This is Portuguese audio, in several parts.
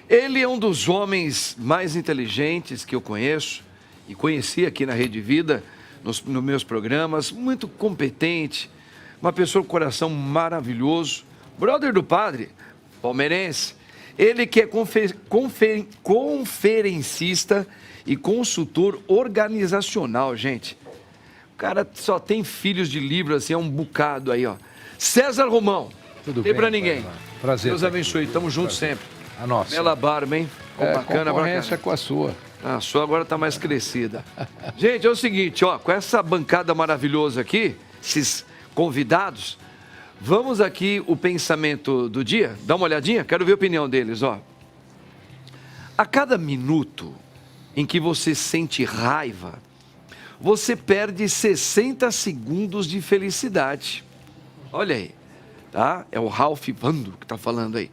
Ele é um dos homens mais inteligentes que eu conheço e conheci aqui na Rede Vida, nos meus programas, muito competente, uma pessoa com coração maravilhoso, brother do padre, palmeirense. Ele que é conferencista e consultor organizacional, gente. O cara só tem filhos de livro, assim, é um bocado aí, ó. César Romão. Tudo tem bem, pra ninguém. Prazer. Deus abençoe, tamo junto sempre. A nossa. Bela barba, hein? Bacana, concorrência com a sua. A sua agora tá mais crescida. Gente, é o seguinte, ó, com essa bancada maravilhosa aqui, esses convidados, vamos aqui o pensamento do dia. Dá uma olhadinha, quero ver a opinião deles, ó. A cada minuto em que você sente raiva, você perde 60 segundos de felicidade. Olha aí, tá? É o Ralph Vando que tá falando aí.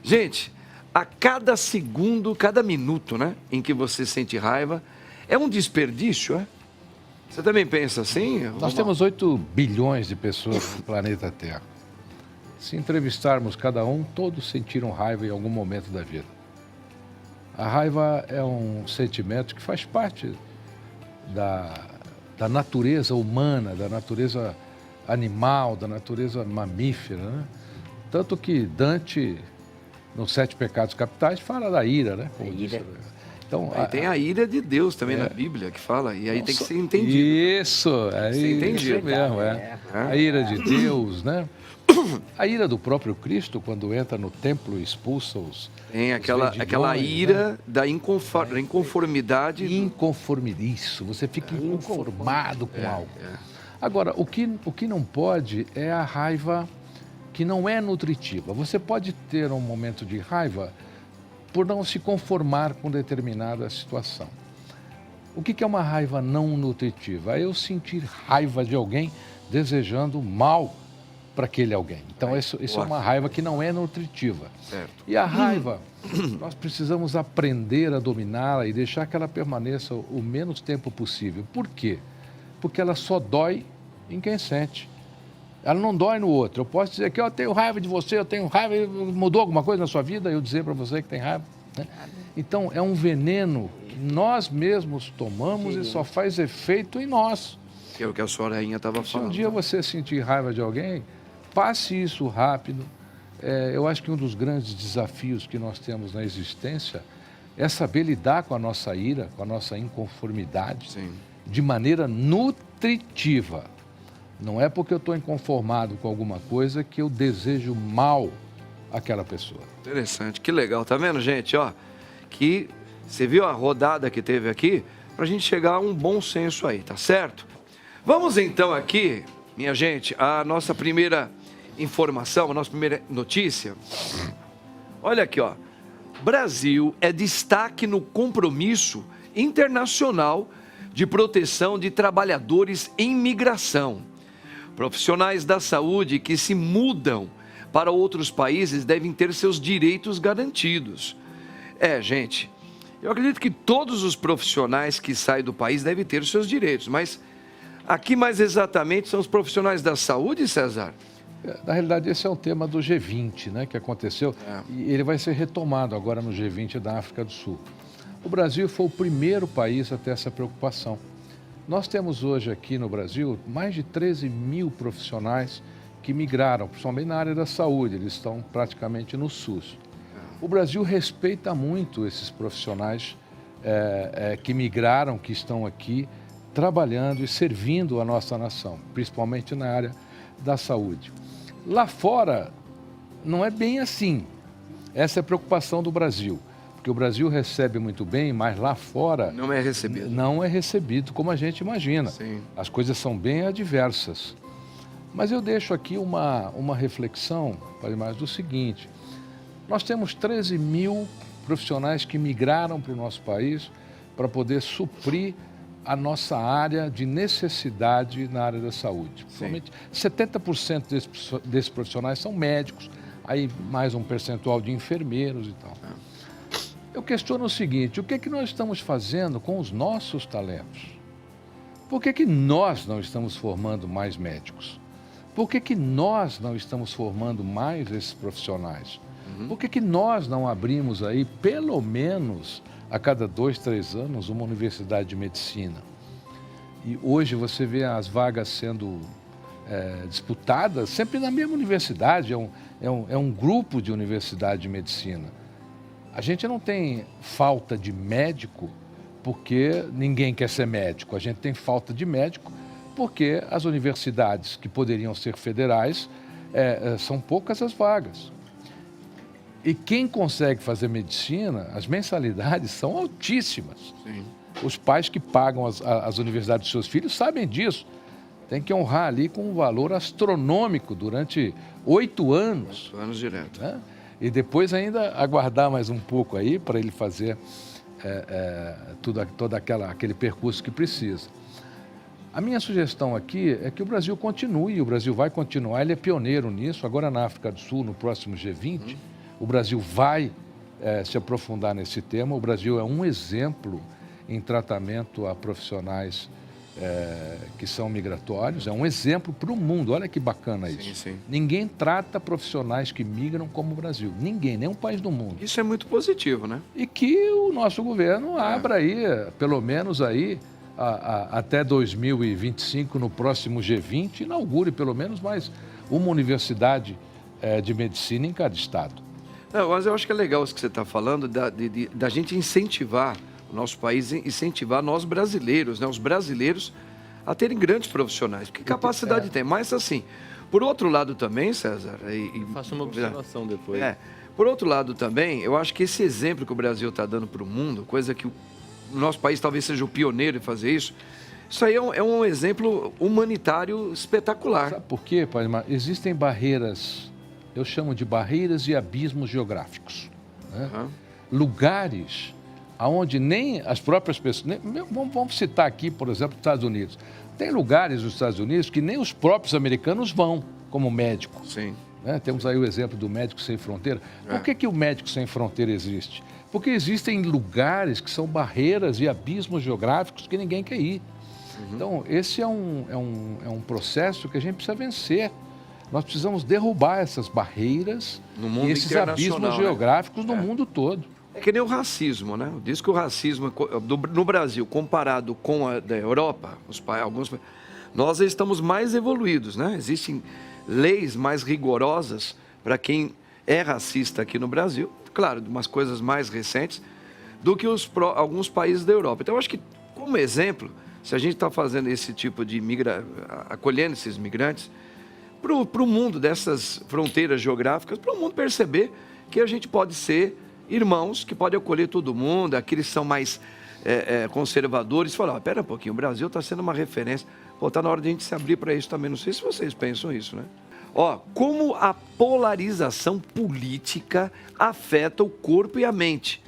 Gente, a cada segundo, cada minuto, né, em que você sente raiva, é um desperdício, é? Você também pensa assim? Nós temos 8 bilhões de pessoas no planeta Terra. Se entrevistarmos cada um, todos sentiram raiva em algum momento da vida. A raiva é um sentimento que faz parte da natureza humana, da natureza animal, da natureza mamífera, né? Tanto que Dante, nos 7 pecados capitais, fala da ira, né? Então, tem a ira de Deus também na Bíblia que fala, e aí tem que ser entendido. Isso, entendido. Isso mesmo, A ira de Deus, né? A ira do próprio Cristo, quando entra no templo e expulsa os... Tem aquela ira, né? Da inconformidade. Isso, você fica inconformado com algo. Agora, o que não pode é a raiva que não é nutritiva. Você pode ter um momento de raiva por não se conformar com determinada situação. O que é uma raiva não nutritiva? É eu sentir raiva de alguém desejando mal para aquele alguém. Então, isso é uma raiva que não é nutritiva. Certo. E a raiva, nós precisamos aprender a dominá-la e deixar que ela permaneça o menos tempo possível. Por quê? Porque ela só dói em quem sente. Ela não dói no outro. Eu posso dizer que eu tenho raiva de você, eu tenho raiva, mudou alguma coisa na sua vida? Eu dizer para você que tem raiva. Né? Então, é um veneno que nós mesmos tomamos e só faz efeito em nós. Que é o que a sua rainha estava falando. Se um dia você sentir raiva de alguém, passe isso rápido. Eu acho que um dos grandes desafios que nós temos na existência é saber lidar com a nossa ira, com a nossa inconformidade, de maneira nutritiva. Não é porque eu estou inconformado com alguma coisa que eu desejo mal àquela pessoa. Interessante, que legal. Tá vendo, gente? Ó, que você viu a rodada que teve aqui para a gente chegar a um bom senso aí, tá certo? Vamos então aqui, minha gente, a nossa primeira informação, a nossa primeira notícia. Olha aqui, ó. Brasil é destaque no compromisso internacional de proteção de trabalhadores em migração. Profissionais da saúde que se mudam para outros países devem ter seus direitos garantidos. Gente, eu acredito que todos os profissionais que saem do país devem ter seus direitos, mas aqui mais exatamente são os profissionais da saúde, César? Na realidade, esse é o tema do G20, né, que aconteceu, e ele vai ser retomado agora no G20 da África do Sul. O Brasil foi o primeiro país a ter essa preocupação. Nós temos hoje aqui no Brasil mais de 13 mil profissionais que migraram, principalmente na área da saúde, eles estão praticamente no SUS. O Brasil respeita muito esses profissionais que migraram, que estão aqui trabalhando e servindo a nossa nação, principalmente na área da saúde. Lá fora, não é bem assim. Essa é a preocupação do Brasil. Porque o Brasil recebe muito bem, mas lá fora... Não é recebido. Não é recebido como a gente imagina. Sim. As coisas são bem adversas. Mas eu deixo aqui uma reflexão, para mais do seguinte. Nós temos 13 mil profissionais que migraram para o nosso país para poder suprir a nossa área de necessidade na área da saúde. Somente 70% desses profissionais são médicos, aí mais um percentual de enfermeiros e tal. Eu questiono o seguinte, o que é que nós estamos fazendo com os nossos talentos? Por que nós não estamos formando mais médicos? Por que nós não estamos formando mais esses profissionais? Por que nós não abrimos aí, pelo menos a cada 2, 3 anos, uma universidade de medicina? E hoje você vê as vagas sendo disputadas sempre na mesma universidade, é um grupo de universidade de medicina. A gente não tem falta de médico porque ninguém quer ser médico, a gente tem falta de médico porque as universidades que poderiam ser federais, são poucas as vagas. E quem consegue fazer medicina, as mensalidades são altíssimas. Sim. Os pais que pagam as universidades dos seus filhos sabem disso. Tem que honrar ali com um valor astronômico durante 8 anos. 8 anos direto. Né? E depois ainda aguardar mais um pouco aí para ele fazer todo aquele percurso que precisa. A minha sugestão aqui é que o Brasil continue, o Brasil vai continuar, ele é pioneiro nisso, agora na África do Sul, no próximo G20, o Brasil vai se aprofundar nesse tema. O Brasil é um exemplo em tratamento a profissionais que são migratórios, é um exemplo para o mundo, olha que bacana isso. Sim, sim. Ninguém trata profissionais que migram como o Brasil, ninguém, nenhum país do mundo. Isso é muito positivo, né? E que o nosso governo abra aí, pelo menos aí, até 2025, no próximo G20, inaugure pelo menos mais uma universidade de medicina em cada estado. Não, mas eu acho que é legal isso que você está falando, da gente incentivar o nosso país, incentivar nós brasileiros, né, os brasileiros, a terem grandes profissionais. Porque capacidade tem. Mas assim, por outro lado também, César... Faço uma observação depois. Por outro lado também, eu acho que esse exemplo que o Brasil está dando para o mundo, coisa que o nosso país talvez seja o pioneiro em fazer isso aí é um exemplo humanitário espetacular. Sabe por quê, Padre Mar? Existem barreiras, eu chamo de barreiras e abismos geográficos. Né? Lugares onde nem as próprias pessoas... Vamos citar aqui, por exemplo, os Estados Unidos. Tem lugares nos Estados Unidos que nem os próprios americanos vão, como médico. Sim. Né? Temos aí o exemplo do Médico Sem Fronteira. Por que o Médico Sem Fronteira existe? Porque existem lugares que são barreiras e abismos geográficos que ninguém quer ir. Então, esse é um processo que a gente precisa vencer. Nós precisamos derrubar essas barreiras e esses abismos geográficos no mundo todo. É que nem o racismo, né? Diz que o racismo no Brasil, comparado com a da Europa, nós estamos mais evoluídos, né? Existem leis mais rigorosas para quem é racista aqui no Brasil, claro, de umas coisas mais recentes, do que alguns países da Europa. Então, eu acho que, como exemplo, se a gente está fazendo esse tipo de acolhendo esses migrantes, para o mundo dessas fronteiras geográficas, para o mundo perceber que a gente pode ser irmãos, que pode acolher todo mundo, aqueles que são mais conservadores, falar, pera um pouquinho, o Brasil está sendo uma referência, está na hora de a gente se abrir para isso também. Não sei se vocês pensam isso, né? Como a polarização política afeta o corpo e a mente.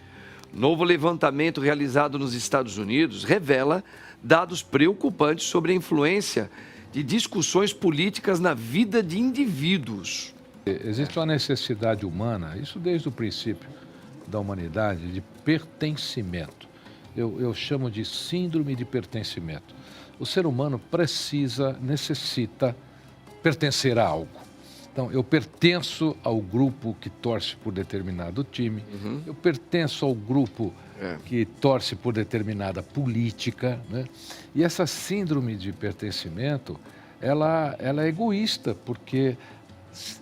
Novo levantamento realizado nos Estados Unidos revela dados preocupantes sobre a influência de discussões políticas na vida de indivíduos. Existe uma necessidade humana, isso desde o princípio da humanidade, de pertencimento. Eu chamo de síndrome de pertencimento. O ser humano necessita pertencer a algo. Então, eu pertenço ao grupo que torce por determinado time, eu pertenço ao grupo que torce por determinada política, né? E essa síndrome de pertencimento, ela é egoísta, porque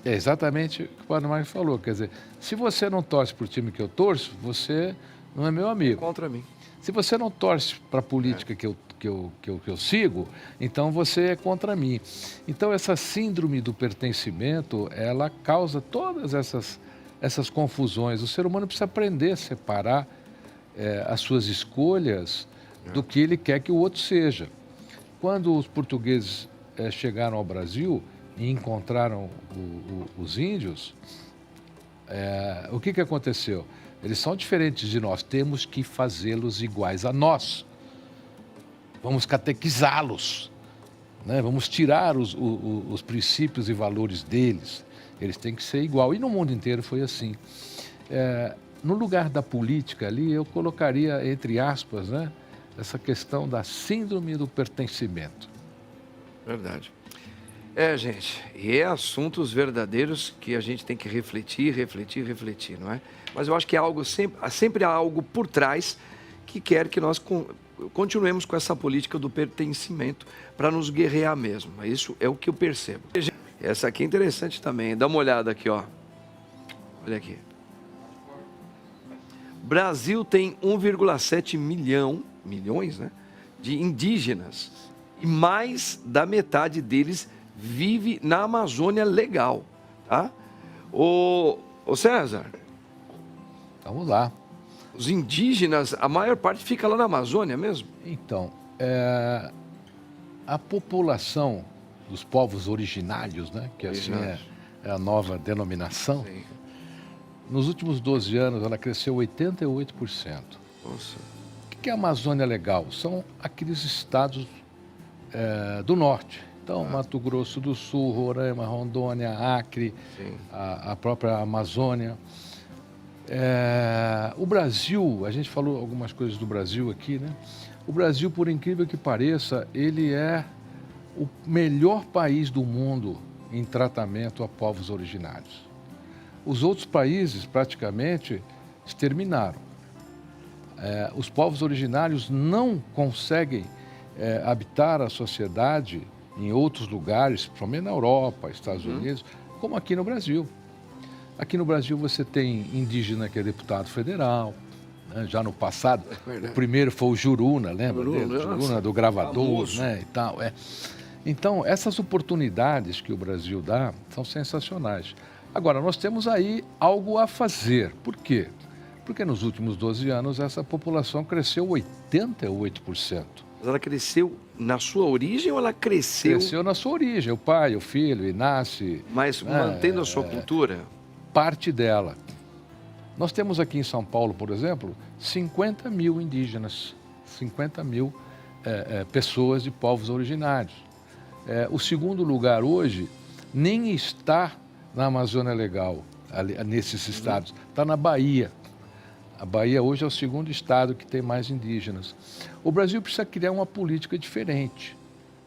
é exatamente o que o Padre Mário falou, quer dizer, se você não torce para o time que eu torço, você não é meu amigo. Contra mim. Se você não torce para a política que eu sigo, então você é contra mim. Então, essa síndrome do pertencimento, ela causa todas essas confusões. O ser humano precisa aprender a separar as suas escolhas do que ele quer que o outro seja. Quando os portugueses chegaram ao Brasil e encontraram os índios, o que aconteceu? Eles são diferentes de nós, temos que fazê-los iguais a nós. Vamos catequizá-los, né? Vamos tirar os princípios e valores deles. Eles têm que ser igual. E no mundo inteiro foi assim. No lugar da política ali, eu colocaria, entre aspas, né, essa questão da síndrome do pertencimento. Verdade. Gente, e é assuntos verdadeiros que a gente tem que refletir, não é? Mas eu acho que é algo sempre há algo por trás que quer que nós continuemos com essa política do pertencimento para nos guerrear mesmo. Isso é o que eu percebo. Essa aqui é interessante também, dá uma olhada aqui, ó. Olha aqui. Brasil tem 1,7 milhões, né, de indígenas e mais da metade deles vive na Amazônia Legal, tá? Ô César. Vamos lá. Os indígenas, a maior parte fica lá na Amazônia mesmo? Então, a população dos povos originários, né, que assim é a nova denominação, sim, nos últimos 12 anos ela cresceu 88%. Nossa. O que é a Amazônia Legal? São aqueles estados do norte. Então, Mato Grosso do Sul, Roraima, Rondônia, Acre, a própria Amazônia. O Brasil, a gente falou algumas coisas do Brasil aqui, né? O Brasil, por incrível que pareça, ele é o melhor país do mundo em tratamento a povos originários. Os outros países, praticamente, exterminaram. Os povos originários não conseguem habitar a sociedade em outros lugares, principalmente na Europa, Estados Unidos, como aqui no Brasil. Aqui no Brasil você tem indígena que é deputado federal, né? Já no passado, o primeiro foi o Juruna, lembra dele? Juruna do gravador, né, e tal. Então, essas oportunidades que o Brasil dá são sensacionais. Agora, nós temos aí algo a fazer. Por quê? Porque nos últimos 12 anos essa população cresceu 88%. Mas ela cresceu na sua origem ou ela cresceu... Cresceu na sua origem, o pai, o filho, e nasce... Mas mantendo a sua cultura? Parte dela. Nós temos aqui em São Paulo, por exemplo, 50 mil indígenas, 50 mil pessoas de povos originários. O segundo lugar hoje nem está na Amazônia Legal, nesses estados, está na Bahia. A Bahia hoje é o segundo estado que tem mais indígenas. O Brasil precisa criar uma política diferente,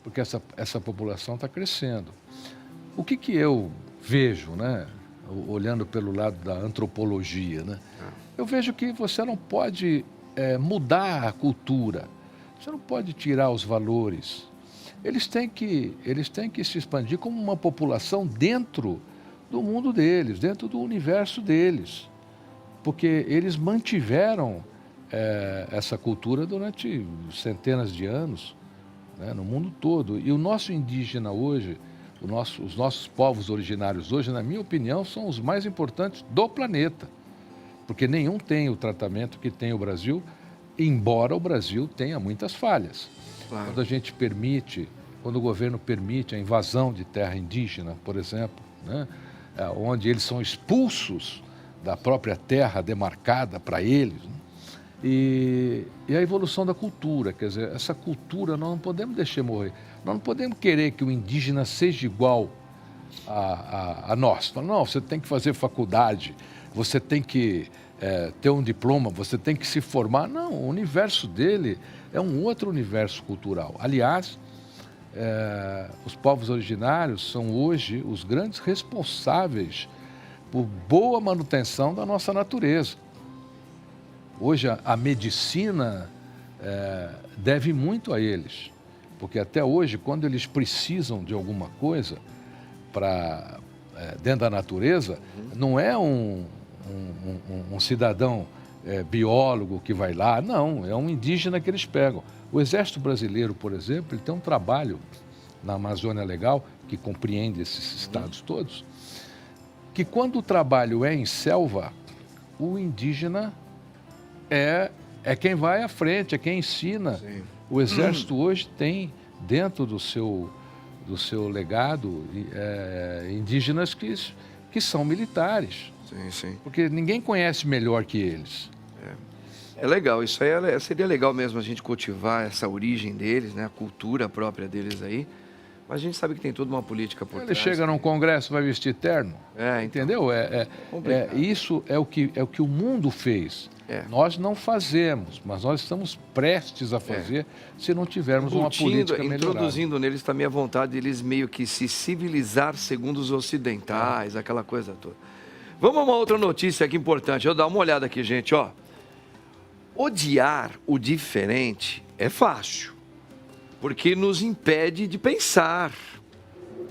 porque essa população está crescendo. O que eu vejo, né, olhando pelo lado da antropologia, né, eu vejo que você não pode mudar a cultura, você não pode tirar os valores. Eles têm que se expandir como uma população dentro do mundo deles, dentro do universo deles. Porque eles mantiveram essa cultura durante centenas de anos, né, no mundo todo. E o nosso indígena hoje, os nossos povos originários hoje, na minha opinião, são os mais importantes do planeta. Porque nenhum tem o tratamento que tem o Brasil, embora o Brasil tenha muitas falhas. Claro. Quando o governo permite a invasão de terra indígena, por exemplo, né, onde eles são expulsos da própria terra demarcada para eles, né? E a evolução da cultura, quer dizer, essa cultura nós não podemos deixar morrer. Nós não podemos querer que o indígena seja igual a nós. Não, você tem que fazer faculdade, você tem que ter um diploma, você tem que se formar. Não, o universo dele é um outro universo cultural. Aliás, os povos originários são hoje os grandes responsáveis por boa manutenção da nossa natureza. Hoje a medicina deve muito a eles, porque até hoje, quando eles precisam de alguma coisa dentro da natureza, não é um cidadão biólogo que vai lá, não, é um indígena que eles pegam. O Exército Brasileiro, por exemplo, ele tem um trabalho na Amazônia Legal, que compreende esses estados todos, que quando o trabalho é em selva, o indígena é quem vai à frente, é quem ensina. Sim. O Exército hoje tem dentro do seu legado indígenas que são militares. Sim, sim. Porque ninguém conhece melhor que eles. É legal, isso aí seria legal mesmo a gente cultivar essa origem deles, né, a cultura própria deles aí. Mas a gente sabe que tem toda uma política por trás. Ele chega num congresso, vai vestir terno, então, entendeu? Isso é o que o mundo fez. Nós não fazemos, mas nós estamos prestes a fazer se não tivermos uma política melhorada. Introduzindo neles também a vontade de eles meio que se civilizar segundo os ocidentais, aquela coisa toda. Vamos a uma outra notícia aqui importante. Eu dar uma olhada aqui, gente, ó. Odiar o diferente é fácil, porque nos impede de pensar,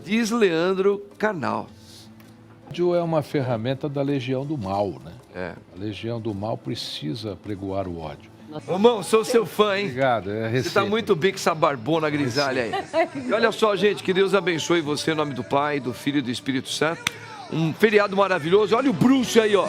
diz Leandro Carnal. O ódio é uma ferramenta da legião do mal, né? A legião do mal precisa pregoar o ódio. Romão, sou seu fã, hein? Obrigado, Você está muito bem com essa barbona grisalha aí. E olha só, gente, que Deus abençoe você em nome do Pai, do Filho e do Espírito Santo. Um feriado maravilhoso. Olha o Bruce aí, ó.